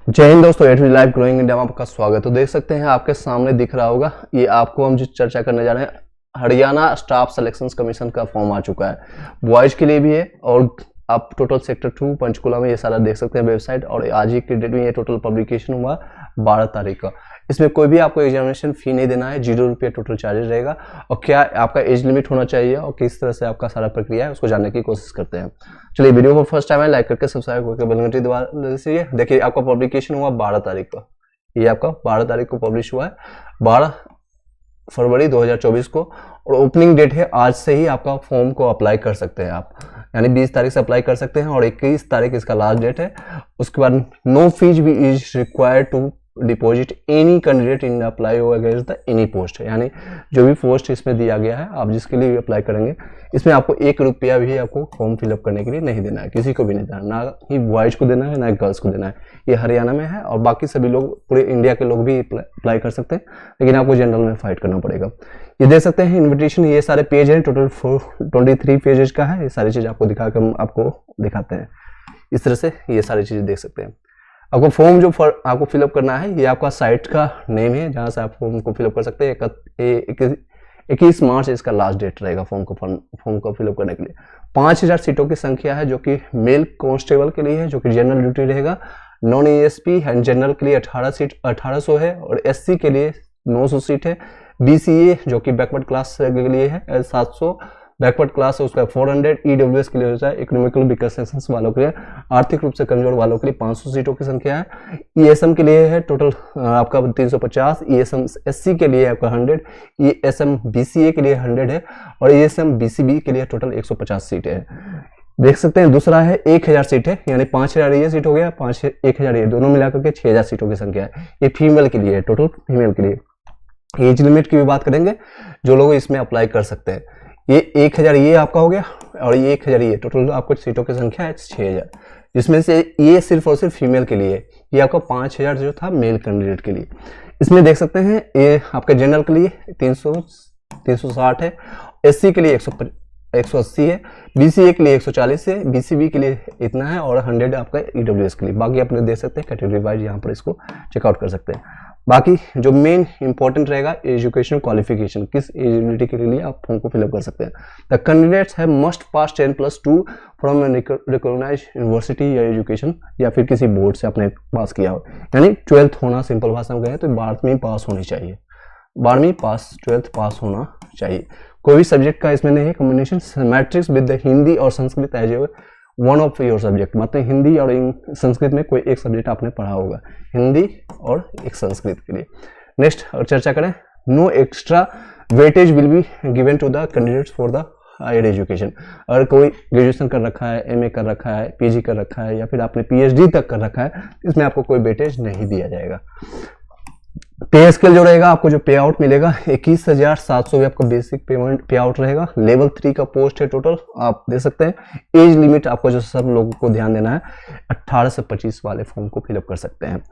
जय हिंद दोस्तों, at live growing India में आपका स्वागत है। तो देख सकते हैं आपके सामने दिख रहा होगा, ये आपको हम जो चर्चा करने जा रहे हैं, हरियाणा स्टाफ सिलेक्शन कमीशन का फॉर्म आ चुका है। बॉयज के लिए भी है और आप टोटल सेक्टर 2 पंचकुला में ये सारा देख सकते हैं वेबसाइट। और आज ही के डेट में ये टोटल पब्लिकेशन हुआ 12 तारीख का। इसमें कोई भी आपको एग्जामिनेशन फी नहीं देना है, 0 रुपये टोटल चार्जेस रहेगा। और क्या आपका एज लिमिट होना चाहिए और किस तरह से आपका सारा प्रक्रिया है उसको जानने की कोशिश करते हैं। चलिए, वीडियो को फर्स्ट टाइम है लाइक करके सब्सक्राइब करके बेल घंटी दबा दीजिए। देखिए, आपका पब्लिकेशन हुआ 12 तारीख का। ये आपका 12 तारीख को पब्लिश हुआ है, 12 फरवरी 2024 को। और ओपनिंग डेट है आज से ही आपका फॉर्म को अप्लाई कर सकते हैं आप, यानी 20 तारीख से अप्लाई कर सकते हैं और 21 तारीख इसका लास्ट डेट है। उसके बाद नो फीस भी is required to deposit any candidate in apply against the any post, यानी जो भी पोस्ट इसमें दिया गया है आप जिसके लिए भी अप्लाई करेंगे, इसमें आपको 1 रुपया भी आपको फॉर्म फिलअप करने के लिए नहीं देना है, किसी को भी नहीं देना, ना ही बॉयज को देना है ना ही गर्ल्स को देना है। ये हरियाणा में है और बाकी सभी लोग, पूरे इंडिया के लोग भी अप्लाई कर सकते हैं, लेकिन आपको जनरल में फाइट करना पड़ेगा। ये देख सकते हैं इन्विटेशन, ये सारे पेज हैं, टोटल 23 पेजेस का है। ये सारी चीज़ आपको दिखाकर हम आपको दिखाते हैं। इस तरह से ये सारी चीज़ें देख सकते हैं। आपको फॉर्म जो आपको फिलअप करना है, ये आपका साइट का नेम है जहाँ से आप फॉर्म को फिलअप कर सकते हैं। 21 मार्च इसका लास्ट डेट रहेगा फॉर्म को फिलअप करने के लिए। 5000 सीटों की संख्या है, जो कि मेल कांस्टेबल के लिए है, जो कि जनरल ड्यूटी रहेगा। नॉन एएसपी एंड जनरल के लिए 18 सीट 1800 है और एससी के लिए 900 सीट है। बीसीए जो कि बैकवर्ड क्लास के लिए है 700, बैकवर्ड क्लास है उसका 400, ईडब्ल्यूएस के लिए होता है, इकोनॉमिकल वीकर सेक्शंस वालों के लिए, आर्थिक रूप से कमजोर वालों के लिए 500 सीटों की संख्या है। ईएसएम के लिए है टोटल आपका 350, ईएसएम एससी के लिए आपका 100, ईएसएम बीसीए के लिए 100 है और ईएसएम बीसीबी के लिए टोटल 150 सीटें है। देख सकते हैं दूसरा है 1000 सीट है, यानी 5000 ये सीट हो गया, 1000 ये, दोनों मिलाकर के 6000 सीटों की संख्या है। ये फीमेल के लिए है, टोटल फीमेल के लिए। एज लिमिट की भी बात करेंगे, जो लोग इसमें अप्लाई कर सकते हैं। ये 1000 ये आपका हो गया और ये 1000 ये, टोटल आपको सीटों की संख्या है 6000, जिसमें से ये सिर्फ और सिर्फ फीमेल के लिए। ये आपका 5000 जो था मेल कैंडिडेट के लिए। इसमें देख सकते हैं ये आपके जनरल के लिए 360 है, एससी के लिए 180 है, बीसीए के लिए 140 है, बीसीबी के लिए इतना है और 100 आपका ईडब्ल्यूएस के लिए। बाकी आप देख सकते हैं कैटेगरी वाइज, यहाँ पर इसको चेकआउट कर सकते हैं। बाकी जो मेन इंपॉर्टेंट रहेगा, एजुकेशन क्वालिफिकेशन, किस एलिजिबिलिटी के लिए आप फॉर्म को फिलअप कर सकते हैं। द कैंडिडेट्स है must pass 10+2 from recognised university या एजुकेशन, या फिर किसी बोर्ड से आपने पास किया हो, यानी 12th होना, सिंपल भाषा में कहें तो 12वीं पास होनी चाहिए, 12वीं पास 12th पास होना चाहिए। कोई भी सब्जेक्ट का इसमें नहीं है combination. Matrix with the Hindi और Sanskrit as a one of your subject, मतलब हिंदी और संस्कृत में कोई एक सब्जेक्ट आपने पढ़ा होगा, हिंदी और एक संस्कृत के लिए। नेक्स्ट और चर्चा करें, no extra weightage will be given to the candidates for the higher education. अगर कोई ग्रेजुएशन कर रखा है, एमए कर रखा है, पीजी कर रखा है या फिर आपने पीएचडी तक कर रखा है, इसमें आपको कोई वेटेज नहीं दिया जाएगा। पे स्केल जो रहेगा, आपको जो पे आउट मिलेगा 21,700 आपका बेसिक पेमेंट पे आउट रहेगा। लेवल 3 का पोस्ट है टोटल, आप दे सकते हैं। एज लिमिट आपको जो सब लोगों को ध्यान देना है, 18 से 25 वाले फॉर्म को फिलअप कर सकते हैं।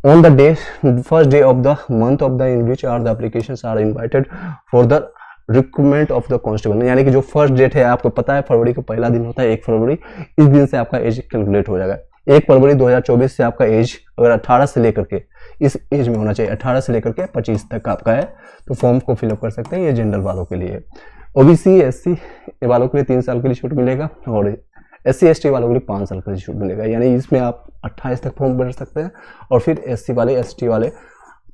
On the day first day of the month of the in which are the applications are invited for the recruitment of the constable, यानी कि जो फर्स्ट डेट है, आपको पता है फरवरी का पहला दिन होता है 1 फरवरी, इस दिन से आपका एज कैलकुलेट हो जाएगा। 1 फरवरी 2024 से आपका एज अगर 18 से लेकर के, इस एज में होना चाहिए, 18 से लेकर के 25 तक आपका है, तो फॉर्म को फिलअप कर सकते हैं। ये जनरल वालों के लिए। ओबीसी एससी वालों के लिए 3 साल के लिए छूट मिलेगा और एससी एसटी वालों के लिए 5 साल के लिए छूट मिलेगा, यानी इसमें आप 28 तक फॉर्म भर सकते हैं और फिर एससी वाले एसटी वाले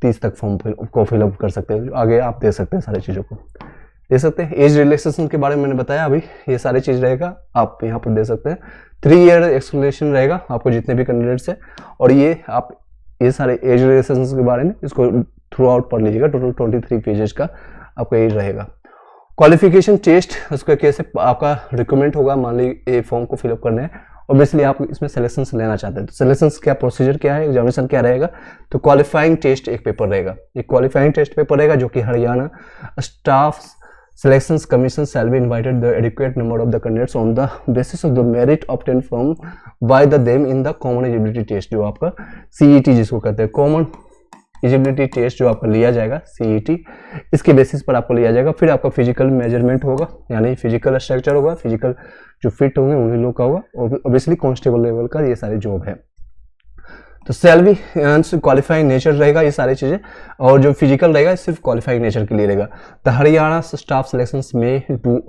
30 तक फॉर्म को फिलअप कर सकते हैं। आगे आप दे सकते हैं सारी चीज़ों को दे सकते हैं। एज रिलैक्सेशन के बारे में मैंने बताया अभी, ये सारी चीज़ रहेगा, आप यहाँ पर दे सकते हैं। 3 ईयर एक्सप्लेनेशन रहेगा आपको जितने भी कैंडिडेट्स है, और ये आप ये सारे एज रिलेशंस के बारे में इसको थ्रू आउट पढ़ लीजिएगा। टोटल 23 पेजेस का आपका एज रहेगा। क्वालिफिकेशन टेस्ट उसका कैसे आपका रिकमेंड होगा, मान लीजिए ये फॉर्म को फिलअप करने हैं और बेसिकली आप इसमें सिलेक्शन लेना चाहते हैं, तो सिलेक्शन क्या प्रोसीजर क्या है, एग्जामिनेशन क्या रहेगा। तो क्वालिफाइंग टेस्ट एक पेपर रहेगा, ये क्वालिफाइंग टेस्ट पेपर रहेगा, जो कि Haryana staff Selections Commission shall be invited the adequate number of the candidates on the basis of the merit obtained from by them in the common eligibility test, जो आपका CET जिसको कहते हैं, common eligibility test जो आपका लिया जाएगा CET, इसके बेसिस पर आपको लिया जाएगा। फिर आपका फिजिकल मेजरमेंट होगा, यानी फिजिकल स्ट्रक्चर होगा, फिजिकल जो फिट होंगे उन्हीं लोग का होगा। ऑब्वियसली कांस्टेबल लेवल का ये सारी जॉब है। तो सैलरी क्वालिफाइंग नेचर रहेगा ये सारी चीज़ें, और जो फिजिकल रहेगा सिर्फ क्वालिफाइंग नेचर के लिए रहेगा। द हरियाणा स्टाफ सिलेक्शंस में do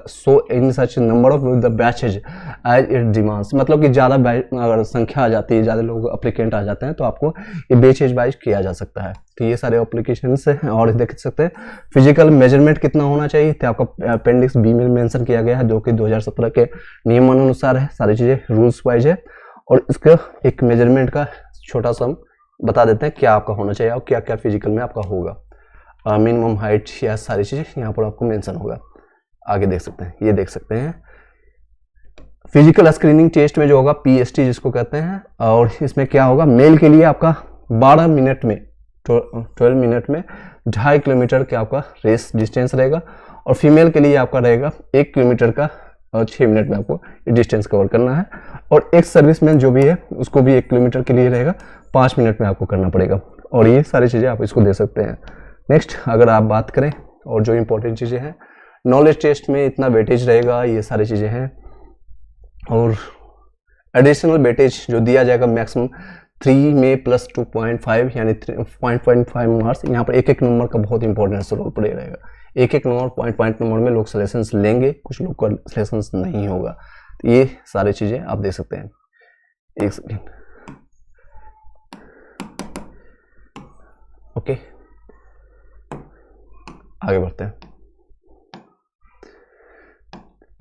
so in such number of the batches as it demands, मतलब कि ज़्यादा अगर संख्या आ जाती है, ज़्यादा लोग अप्लीकेंट आ जाते हैं तो आपको ये बैचेज वाइज किया जा सकता है। तो ये सारे एप्लीकेशन हैं। और देख सकते हैं फिजिकल मेजरमेंट कितना होना चाहिए, तो आपका अपेंडिक्स बी में मेंशन किया गया है, जो कि 2017 के नियमानुसार है, सारी चीज़ें रूल्स वाइज है। और इसका एक मेजरमेंट का छोटा सा हम बता देते हैं क्या आपका होना चाहिए और क्या क्या फिजिकल में आपका होगा। मिनिमम हाइट या सारी चीज़ें यहाँ पर आपको मेंशन होगा। आगे देख सकते हैं, ये देख सकते हैं फिजिकल स्क्रीनिंग टेस्ट में जो होगा PST जिसको कहते हैं, और इसमें क्या होगा, मेल के लिए आपका 12 मिनट में 12 मिनट में 2.5 किलोमीटर का आपका रेस डिस्टेंस रहेगा, और फीमेल के लिए आपका रहेगा 1 किलोमीटर का और 6 मिनट में आपको डिस्टेंस कवर करना है। और एक सर्विसमैन जो भी है उसको भी 1 किलोमीटर के लिए रहेगा, 5 मिनट में आपको करना पड़ेगा। और ये सारी चीज़ें आप इसको दे सकते हैं। नेक्स्ट अगर आप बात करें और जो इंपॉर्टेंट चीज़ें हैं, नॉलेज टेस्ट में इतना वेटेज रहेगा, ये सारी चीज़ें हैं। और एडिशनल वेटेज जो दिया जाएगा मैक्सिमम 3 में प्लस 2.5 यानी 0.5 मार्क्स। यहाँ पर एक एक नंबर का बहुत इंपॉर्टेंस रोल प्ले रहेगा। एक एक नंबर पॉइंट नंबर में लोग सिलेक्शंस लेंगे, कुछ लोग का सिलेक्शंस नहीं होगा। तो ये सारी चीज़ें आप देख सकते हैं। एक सेकेंड, ओके आगे बढ़ते हैं।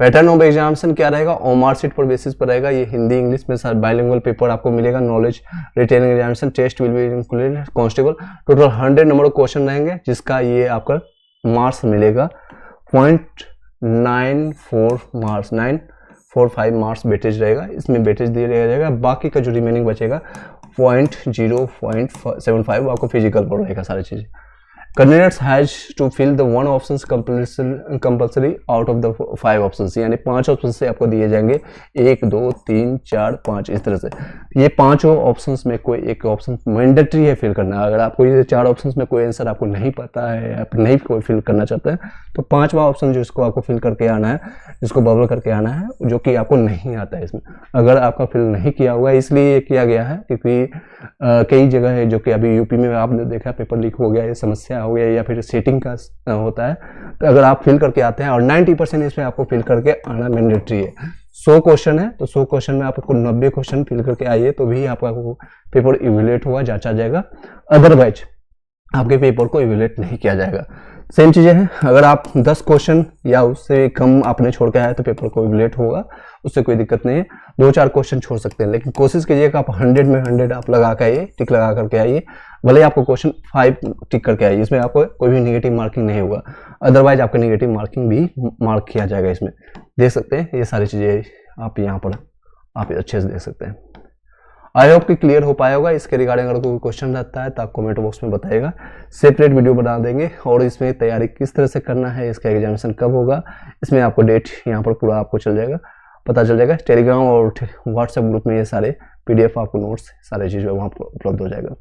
पैटर्न ऑफ एग्जामिनेशन क्या रहेगा, ओमार सीट पर बेसिस पर रहेगा। ये हिंदी इंग्लिश में बाइलिंगुअल पेपर आपको मिलेगा। Knowledge retaining examination test will be included constable. Total 100 number question रहेंगे, जिसका ये आपका मार्क्स मिलेगा 0.94 मार्क्स, 945 मार्क्स वेटेज रहेगा। इसमें वेटेज दिया जाएगा। बाकी का जो रिमेनिंग बचेगा 0.75 आपको फिजिकल पर रहेगा सारी चीज़ें। Candidates has to fill the 1 options compulsory out of the 5 options, यानी 5 ऑप्शन से आपको दिए जाएंगे 1 2 3 4 5 इस तरह से। ये 5 ऑप्शंस में कोई एक ऑप्शन मैंडेटरी है फिल करना। अगर आपको ये 4 ऑप्शंस में कोई आंसर आपको नहीं पता है, आप नहीं कोई फिल करना चाहते हैं, तो 5वां ऑप्शन जो इसको आपको फिल करके आना है, जिसको बबल करके आना है, जो कि आपको नहीं आता है इसमें। अगर आपका फिल नहीं किया हुआ है, इसलिए ये किया गया है क्योंकि कई जगह है जो कि अभी यूपी में आपने देखा पेपर लीक हो गया, ये समस्या हो गया, या फिर सेटिंग का होता है। तो अगर आप फिल करके आते हैं, और 90% इसमें आपको फिल करके आना मैंडेटरी है। 100 क्वेश्चन है तो 100 क्वेश्चन में आपको 90 क्वेश्चन फिल करके आइए, तो भी आपका पेपर इवैल्यूएट हुआ जांचा जाएगा। अदरवाइज आपके पेपर को इवैल्यूएट नहीं किया जाएगा। सेम चीज़ें हैं, अगर आप 10 क्वेश्चन या उससे कम आपने छोड़ के आए तो पेपर को इवैल्यूएट होगा, उससे कोई दिक्कत नहीं है। 2-4 क्वेश्चन छोड़ सकते हैं, लेकिन कोशिश कीजिए कि आप 100 में 100 आप लगा के आइए, टिक लगा करके आइए। भले आपको क्वेश्चन 5 टिक करके आइए, इसमें आपको कोई भी नेगेटिव मार्किंग नहीं होगा। अदरवाइज आपका नेगेटिव मार्किंग भी मार्क किया जाएगा। इसमें देख सकते हैं ये सारी चीज़ें आप यहाँ पर आप अच्छे से देख सकते हैं। आई होप कि क्लियर हो पाया होगा। इसके रिगार्डिंग अगर कोई क्वेश्चन रहता है तो आप कमेंट बॉक्स में बताइएगा, सेपरेट वीडियो बना देंगे। और इसमें तैयारी किस तरह से करना है, इसका एग्जामिनेशन कब होगा, इसमें आपको डेट यहाँ पर पूरा आपको पता चल जाएगा। टेलीग्राम और व्हाट्सएप ग्रुप में ये सारे PDF आपको नोट्स सारी चीज़ें वहाँ पर उपलब्ध हो जाएगा।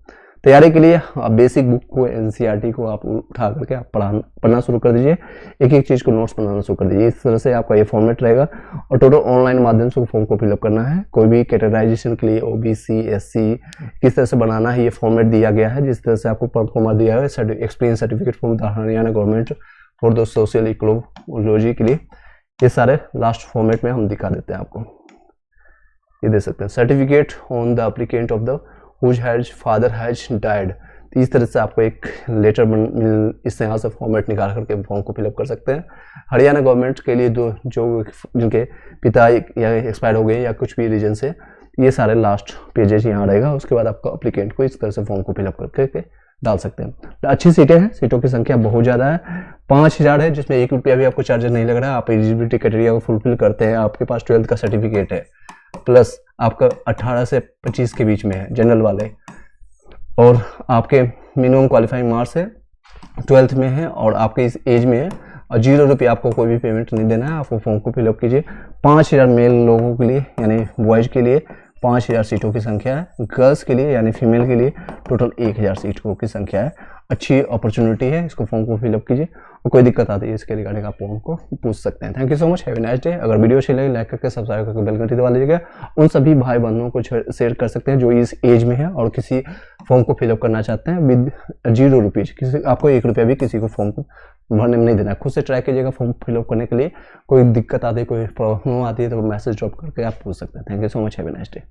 तैयारी के लिए आप बेसिक बुक को NCERT को आप उठा करके आप पढ़ना शुरू कर दीजिए। एक एक चीज़ को नोट्स बनाना शुरू कर दीजिए। इस तरह से आपका ये फॉर्मेट रहेगा। और टोटल ऑनलाइन माध्यम से फॉर्म को फिलअप करना है। कोई भी कैटेगराइजेशन के लिए OBC SC किस तरह से बनाना है, ये फॉर्मेट दिया गया है। जिस तरह से आपको परफॉर्मर दिया है, experience certificate from the Haryana government for the social ecology के लिए, ये सारे लास्ट फॉर्मेट में हम दिखा देते हैं आपको। ये दे सकते हैं certificate on the applicant of the whose has father has died. तो इस तरह से आपको एक लेटर इस यहाँ से फॉर्मेट निकाल करके फॉर्म को फिलअप कर सकते हैं। हरियाणा गवर्नमेंट के लिए जो जिनके पिता या एक्सपायर हो गए या कुछ भी रीजन से, ये सारे लास्ट पेजेस यहाँ रहेगा। उसके बाद आपको एप्लीकेंट को इस तरह से फॉर्म को फिलअप करके डाल सकते हैं। अच्छी सीटें हैं, सीटों की संख्या बहुत ज़्यादा है, 5000 है, जिसमें 1 रुपया भी आपको चार्जर नहीं लग रहा है। आप एलिजिबिलिटी क्राइटेरिया को फुलफिल करते हैं, आपके पास 12th का सर्टिफिकेट है, प्लस आपका 18 से 25 के बीच में है जनरल वाले, और आपके मिनिमम क्वालिफाइंग मार्क्स है 12th में है, और आपके इस एज में है, और 0 रुपये आपको कोई भी पेमेंट नहीं देना है। आपको फॉर्म को फिलअप कीजिए। 5000 मेल लोगों के लिए यानी बॉयज़ के लिए 5000 सीटों की संख्या है। गर्ल्स के लिए यानी फीमेल के लिए टोटल 1000 सीटों की संख्या है। अच्छी अपॉर्चुनिटी है, इसको फॉर्म को फिलअप कीजिए और कोई दिक्कत आती है इसके रिगार्डिंग आप हमको पूछ सकते हैं। Thank you so much, have a nice day. अगर वीडियो अच्छी लगे लाइक करके सब्सक्राइब करके बेल घंटी दबा लीजिएगा। उन सभी भाई बंधुओं को शेयर कर सकते हैं जो इस एज में है और किसी फॉर्म को फिलअप करना चाहते हैं विद 0 रुपीज़। किसी आपको 1 रुपया भी किसी को फॉर्म को भरने में नहीं देना, खुद से ट्राई कीजिएगा फॉर्म फिलअप करने के लिए। कोई दिक्कत आती है, कोई प्रॉब्लम आती है तो मैसेज ड्रॉप करके आप पूछ सकते हैं। Thank you so much, have a nice day.